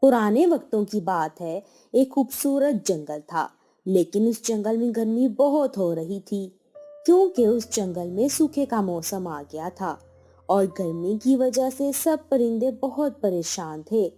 पुराने वक्तों की बात है। एक खूबसूरत जंगल था, लेकिन उस जंगल में गर्मी बहुत हो रही थी, क्योंकि उस जंगल में सूखे का मौसम आ गया था और गर्मी की वजह से सब परिंदे बहुत परेशान थे।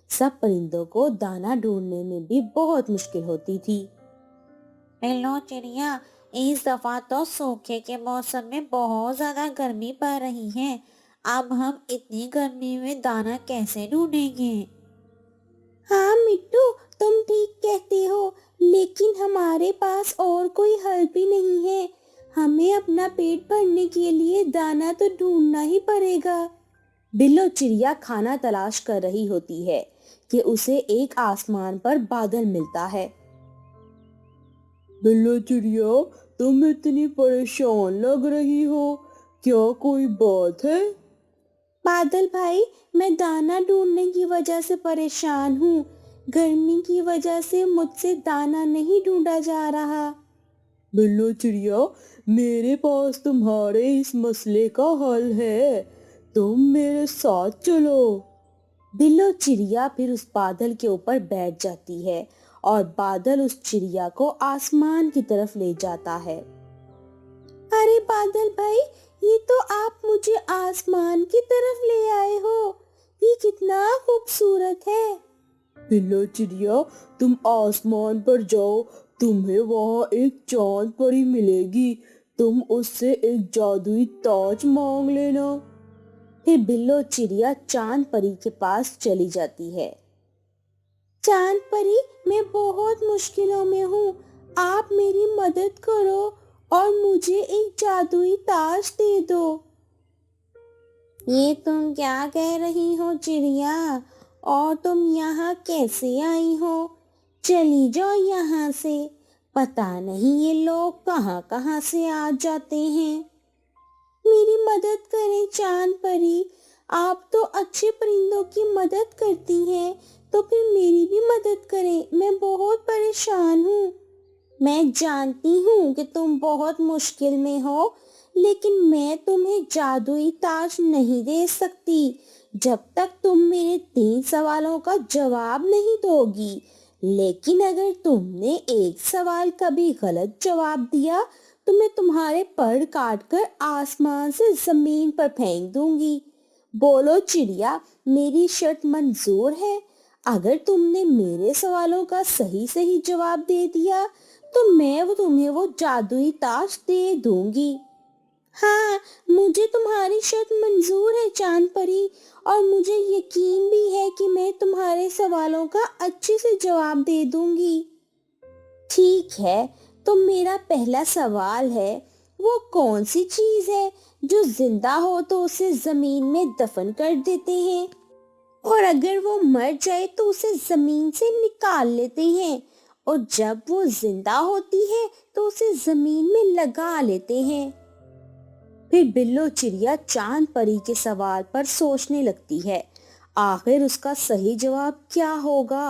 सब परिंदों को दाना ढूंढने में भी बहुत मुश्किल होती थी। हेलो चिड़िया। इस दफा तो सूखे के मौसम में बहुत ज्यादा गर्मी पड़ रही है। अब हम इतनी गर्मी में दाना कैसे ढूंढेंगे? हाँ मिट्टू, तुम ठीक कहते हो, लेकिन हमारे पास और कोई हल भी नहीं है। हमें अपना पेट भरने के लिए दाना तो ढूंढना ही पड़ेगा। बिल्लो चिड़िया खाना तलाश कर रही होती है कि उसे एक आसमान पर बादल मिलता है। बिल्लो चिड़िया, तुम इतनी परेशान लग रही हो, क्या कोई बात है? बादल भाई, मैं दाना ढूंढने की वजह से परेशान हूँ। गर्मी की वजह से मुझसे दाना नहीं ढूंढा जा रहा। बिल्लो चिड़िया, मेरे पास तुम्हारे इस मसले का हल है। तुम मेरे साथ चलो। बिल्लो चिड़िया फिर उस बादल के ऊपर बैठ जाती है और बादल उस चिड़िया को आसमान की तरफ ले जाता है। अरे बादल भाई, ये तो आप मुझे आसमान की तरफ ले आए हो। ये कितना खूबसूरत है। बिल्लो चिड़िया, तुम आसमान पर जाओ, तुम्हें वहाँ एक चांद परी मिलेगी। तुम उससे एक जादुई ताज मांग लेना। फिर बिल्लो चिड़िया चांद परी के पास चली जाती है। चांद परी, मैं बहुत मुश्किलों में हूँ। आप मेरी मदद करो और मुझे एक जादुई ताज दे दो। ये तुम क्या कह रही हो चिड़िया? और तुम यहाँ कैसे आई हो? चली जाओ यहाँ से। पता नहीं ये लोग कहाँ कहाँ से आ जाते हैं। मेरी मदद करें चांद परी। आप तो अच्छे परिंदों की मदद करती हैं, तो फिर मेरी भी मदद करें। मैं बहुत परेशान हूँ। मैं जानती हूँ कि तुम बहुत मुश्किल में हो, लेकिन मैं तुम्हें जादुई ताज नहीं दे सकती जब तक तुम मेरे 3 सवालों का जवाब नहीं दोगी। लेकिन अगर तुमने एक सवाल का भी गलत जवाब दिया, तो मैं तुम्हारे पर काट कर आसमान से जमीन पर फेंक दूंगी। बोलो चिड़िया, मेरी शर्त मंजूर है? अगर तुमने मेरे सवालों का सही सही जवाब दे दिया, तो मैं तुम्हें वो जादुई ताज दे दूंगी। हाँ, मुझे तुम्हारी शर्त मंजूर है चांद परी, और मुझे यकीन भी है कि मैं तुम्हारे सवालों का अच्छे से जवाब दे दूंगी। ठीक है, तो मेरा पहला सवाल है, वो कौन सी चीज है जो जिंदा हो तो उसे जमीन में दफन कर देते हैं, और अगर वो मर जाए तो उसे जमीन से निकाल लेते हैं, और जब वो जिंदा होती है तो उसे जमीन में लगा लेते हैं। फिर बिल्लो चिड़िया चांद परी के सवाल पर सोचने लगती है। आखिर उसका सही जवाब क्या होगा?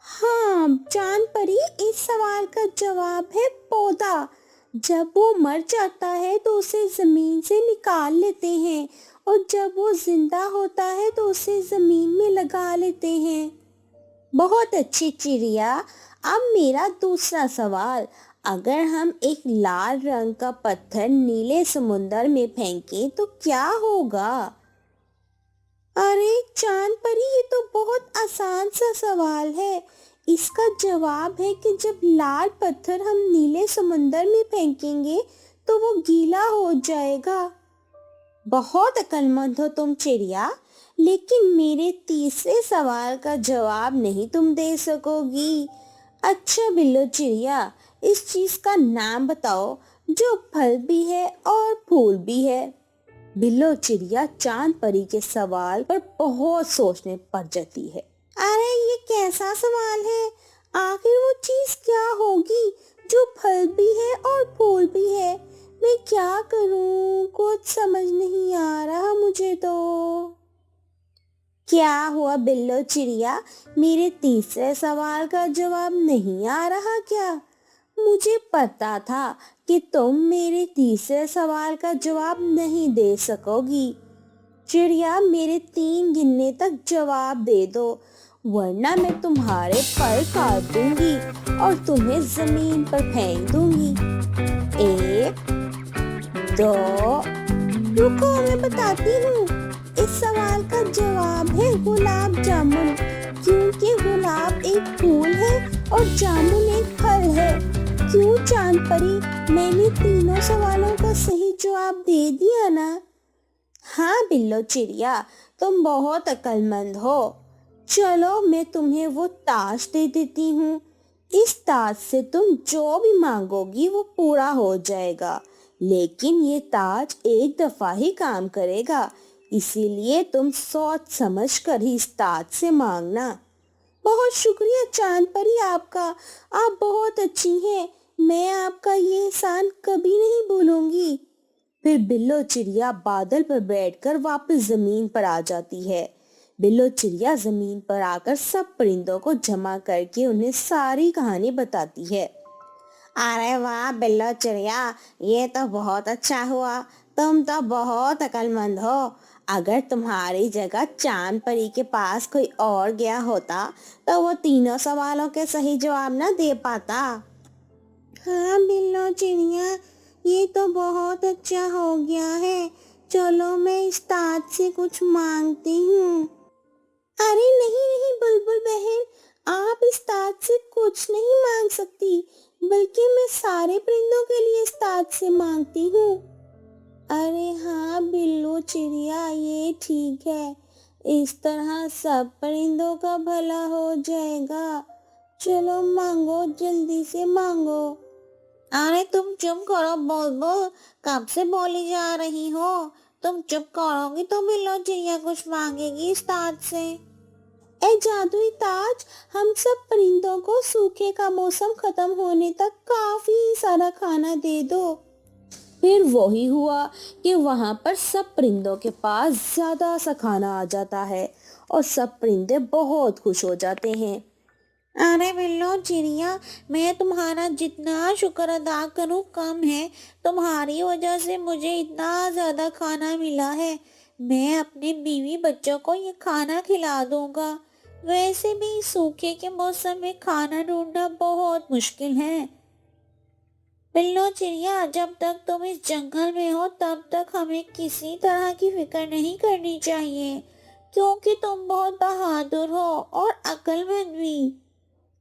हाँ चांद परी, इस सवाल का जवाब है पौधा। जब वो मर जाता है तो उसे जमीन से निकाल लेते हैं, और जब वो जिंदा होता है तो उसे जमीन में लगा लेते हैं। बहुत अच्छी चिड़िया। अब मेरा दूसरा सवाल, अगर हम एक लाल रंग का पत्थर नीले समुंदर में फेंकें तो क्या होगा? अरे चांद परी, ये तो बहुत आसान सा सवाल है। इसका जवाब है कि जब लाल पत्थर हम नीले समुंदर में फेंकेंगे तो वो गीला हो जाएगा। बहुत अक्लमंद हो तुम चिड़िया, लेकिन मेरे तीसरे सवाल का जवाब नहीं तुम दे सकोगी। अच्छा बिल्लो चिड़िया, इस चीज का नाम बताओ जो फल भी है और फूल भी है। बिल्लो चिड़िया चांद परी के सवाल पर बहुत सोचने पड़ जाती है। अरे ये कैसा सवाल है? आखिर वो चीज क्या होगी जो फल भी है और फूल भी है? मैं क्या करूं, कुछ समझ नहीं आ रहा मुझे तो। क्या हुआ बिल्लो चिड़िया, मेरे तीसरे सवाल का जवाब नहीं आ रहा क्या? मुझे पता था कि तुम मेरे तीसरे सवाल का जवाब नहीं दे सकोगी। चिड़िया, मेरे 3 गिनने तक जवाब दे दो, वरना मैं तुम्हारे पर काट दूंगी और तुम्हें जमीन पर फेंक दूंगी। एक, दो, रुको मैं बताती हूँ। इस सवाल का जवाब है गुलाब जामुन, क्योंकि गुलाब एक फूल है और जामुन एक फल है। क्यों चांद परी, मैंने तीनों सवालों का सही जवाब दे दिया ना? हाँ बिल्लो चिड़िया, तुम बहुत अक्लमंद हो। चलो मैं तुम्हें वो ताज दे देती हूँ। इस ताज से तुम जो भी मांगोगी वो पूरा हो जाएगा, लेकिन ये ताज एक दफा ही काम करेगा, इसीलिए तुम सोच समझ कर ही इस ताज से मांगना। बहुत शुक्रिया चांद परी आपका, आप बहुत अच्छी हैं। मैं आपका ये एहसान कभी नहीं भूलूंगी। फिर बिल्लो चिड़िया बादल पर बैठकर वापस जमीन पर आ जाती है। बिल्लो चिड़िया जमीन पर आकर सब परिंदों को जमा करके उन्हें सारी कहानी बताती है। अरे वाह बिल्लो चिड़िया, ये तो बहुत अच्छा हुआ। तुम तो बहुत अक्लमंद हो। अगर तुम्हारी जगह चांद परी के पास कोई और गया होता तो वो तीनों सवालों के सही जवाब न दे पाता। हाँ बिल्लो चिड़िया, ये तो बहुत अच्छा हो गया है। चलो मैं इस ताज से कुछ मांगती हूँ। अरे नहीं नहीं बुलबुल बहन, आप इस ताज से कुछ नहीं मांग सकती, बल्कि मैं सारे परिंदों के लिए इस ताज से मांगती हूँ। अरे हाँ बिल्लो चिड़िया, ये ठीक है। इस तरह सब परिंदों का भला हो जाएगा। चलो मांगो, जल्दी से मांगो। अरे तुम चुप करो बुलबुल, कब से बोली जा रही हो। तुम चुप करोगी तो बिल्लो चिड़िया कुछ मांगेगी इस ताज से। ए जादुई ताज, हम सब परिंदों को सूखे का मौसम खत्म होने तक काफी सारा खाना दे दो। फिर वही हुआ कि वहां पर सब परिंदों के पास ज्यादा सा खाना आ जाता है और सब परिंदे बहुत खुश हो जाते हैं। अरे बिल्लो चिड़िया, मैं तुम्हारा जितना शुक्र अदा करूं कम है। तुम्हारी वजह से मुझे इतना ज्यादा खाना मिला है। मैं अपने बीवी बच्चों को ये खाना खिला दूंगा। वैसे भी सूखे के मौसम में खाना ढूंढना बहुत मुश्किल है। बिल्लो चिड़िया, जब तक तुम इस जंगल में हो तब तक हमें किसी तरह की फिक्र नहीं करनी चाहिए, क्योंकि तुम बहुत बहादुर हो और अक्लमंद भी।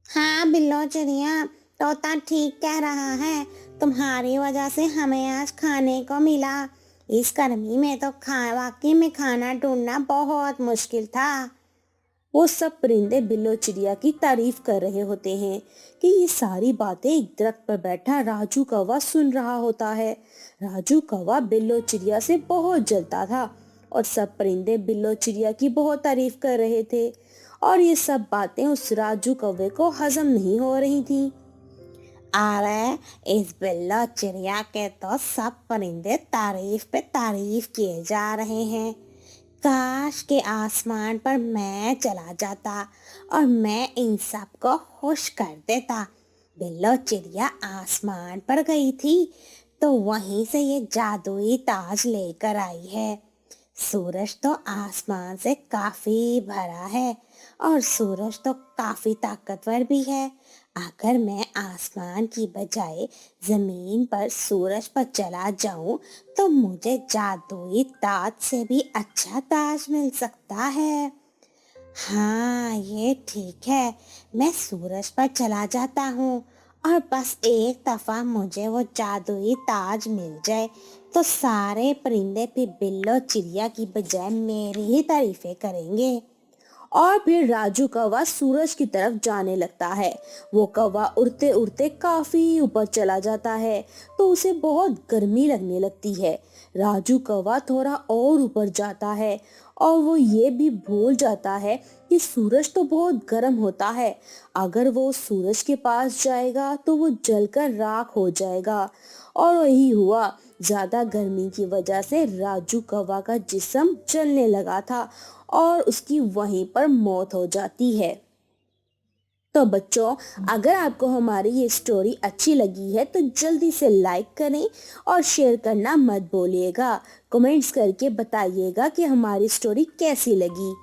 हाँ बिल्लो चिड़िया, तोता ठीक कह रहा है। तुम्हारी वजह से हमें आज खाने को मिला। इस गर्मी में तो वाकई में खाना ढूंढना बहुत मुश्किल था। वो सब परिंदे बिल्लो चिड़िया की तारीफ कर रहे होते हैं कि ये सारी बातें एक दरख्त पर बैठा राजू कौवा सुन रहा होता है। राजू कौवा बिल्लो चिड़िया से बहुत जलता था और सब परिंदे बिल्लो चिड़िया की बहुत तारीफ कर रहे थे, और ये सब बातें उस राजू कौवे को हजम नहीं हो रही थी। अरे इस बिल्लो चिड़िया के तो सब परिंदे तारीफ पे तारीफ किए जा रहे हैं। काश के आसमान पर मैं चला जाता और मैं इन सब को खुश कर देता। बिल्लो चिड़िया आसमान पर गई थी तो वहीं से ये जादुई ताज लेकर आई है। सूरज तो आसमान से काफी भरा है और सूरज तो काफी ताकतवर भी है। अगर मैं आसमान की बजाय जमीन पर सूरज पर चला जाऊं तो मुझे जादुई ताज से भी अच्छा ताज मिल सकता है। हाँ ये ठीक है, मैं सूरज पर चला जाता हूँ और बस एक दफा मुझे वो जादुई ताज मिल जाए तो सारे परिंदे फिर बिल्लो चिड़िया की बजाय मेरी ही तारीफें करेंगे। और फिर राजू कौवा सूरज की तरफ जाने लगता है। वो कौवा उड़ते उड़ते काफी ऊपर चला जाता है तो उसे बहुत गर्मी लगने लगती है। राजू कौवा थोड़ा और ऊपर जाता है और वो ये भी भूल जाता है कि सूरज तो बहुत गर्म होता है। अगर वो सूरज के पास जाएगा तो वो जलकर राख हो जाएगा, और वही हुआ। ज्यादा गर्मी की वजह से राजू कौवा का जिस्म जलने लगा था और उसकी वहीं पर मौत हो जाती है। तो बच्चों, अगर आपको हमारी ये स्टोरी अच्छी लगी है तो जल्दी से लाइक करें और शेयर करना मत भूलिएगा। कमेंट्स करके बताइएगा कि हमारी स्टोरी कैसी लगी।